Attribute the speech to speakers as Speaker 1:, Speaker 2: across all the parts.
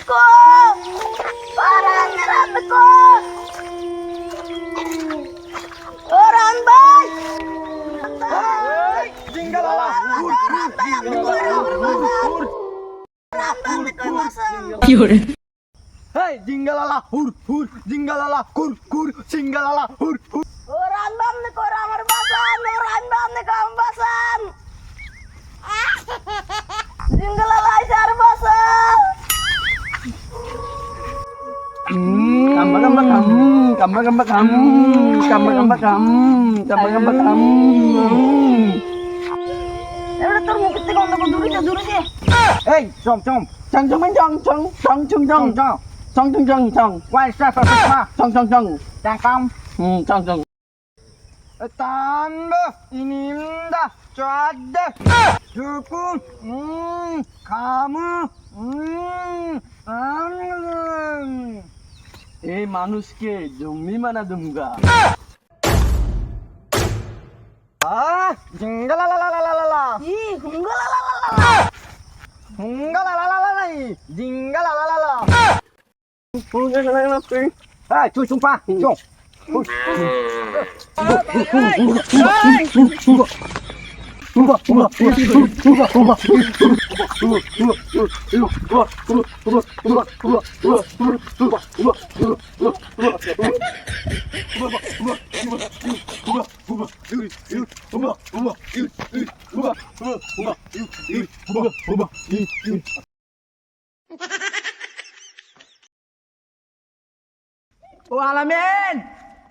Speaker 1: को रात को रान भाई
Speaker 2: जिंगलाला
Speaker 3: কি করে
Speaker 2: hey जिंगलाला हुर हुर जिंगलाला कुर कुर जिंगलाला हुर हुर
Speaker 1: रान बाम ने को আমার বাসান রান বাম ne ko বাসান জিঙ্গলালা আইসার বাসান
Speaker 2: kamba kamba kam
Speaker 1: এবারে তোর মুখ থেকে অন্য কোন দূরে যা
Speaker 2: hey chong chong chong chong chong chong chong chong chong chong chong chong chong chong quay sa sa sa chong chong chong chang kam chong chong tamba inimda chadda hukum kamu এই মানুষকে জঙ্গলি মানা দুমগা জিঙ্গালালালালালা
Speaker 1: ই হুঙ্গলালা
Speaker 2: হুঙ্গালালালালা জিঙ্গালালালালা এই তুই চুপা চুপ ও আলামিন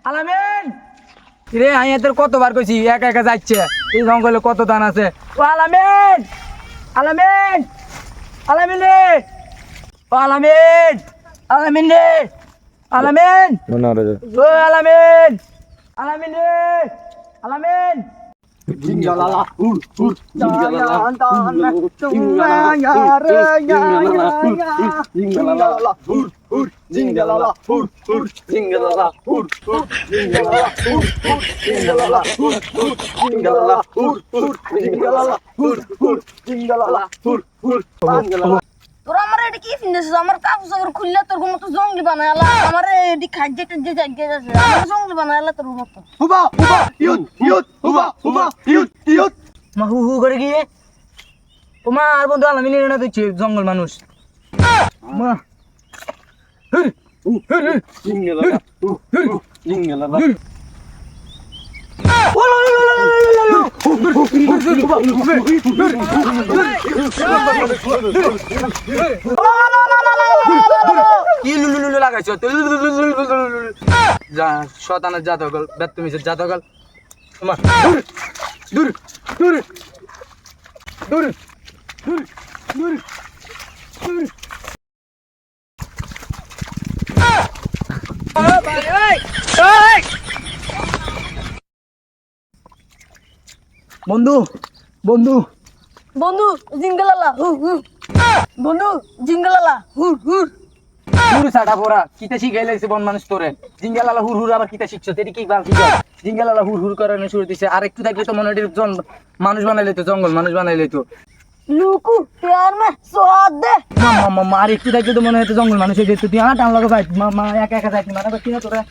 Speaker 2: আলামিন রে আইয়া তোর কতবার কইছি একা একা যাচ্ছে এই জঙ্গলে কত ধান আছে ও আলামিন আলামিন আলামিন রে ও আলামিন আলামিন রে আলামিন ও আলামিন আলামিন রে আলামিন জিঙ্গালালা হুর হুর জিঙ্গালালা জিঙ্গালালা হুর হুর জিঙ্গালালা হুর হুর জিঙ্গালালা হুর হুর জিঙ্গালালা হুর হুর জিঙ্গালালা হুর হুর জিঙ্গালালা হুর হুর জিঙ্গালালা হুর হুর জিঙ্গালালা হুর হুর জিঙ্গালালা
Speaker 1: তোর আমার এডি কি ফিনেছিস আমার কাপড় সাগর খুললে তোর মতো জঙ্গলি বানায়লা আমার এডি খাইজে খাইজে জায়গা আছে আমার জঙ্গলি বানায়লা তোর মতো
Speaker 2: হুবা হুবা ইউত ইউত হুবা হুবা ইউত ইউত
Speaker 3: মা হু হু করে গিয়ে ও মা আর বন্ধু আলামিন না তো জঙ্গল মানুষ মা
Speaker 2: জিঙ্গালালা হুর হুর জিঙ্গালালা
Speaker 3: কি লুলুলু লাগাইছ যা শতানের জাত গল বেতমিসের জাত গল তোমার দূর দূর দূর দূর দূর দূর বন্ধু বন্ধু
Speaker 1: বন্ধু জিঙ্গলালা বন্ধু জিঙ্গলালা হুর হুর
Speaker 3: হুর সাটা পড়া কিতা শিখাই লাগছে বন মানুষ তোরে জিঙ্গালালা হুর হুর আবার কিতা শিখছ তেরি কি বাল শিখছ জিঙ্গালালা হুর হুর করানো শুরু দিছে আর একটু থাকলে তো মনে হয় মানুষ বানাইলে তো জঙ্গল মানুষ বানাইলে তো
Speaker 1: লুকু প্যার মে स्वाद दे
Speaker 3: মা আর একটু থাকলে তো মনে হয় তো জঙ্গল মানুষ হয়ে যেত তুই আমার টান লাগা ভাই মা একা একা যাইতি মানা করছি না তোরা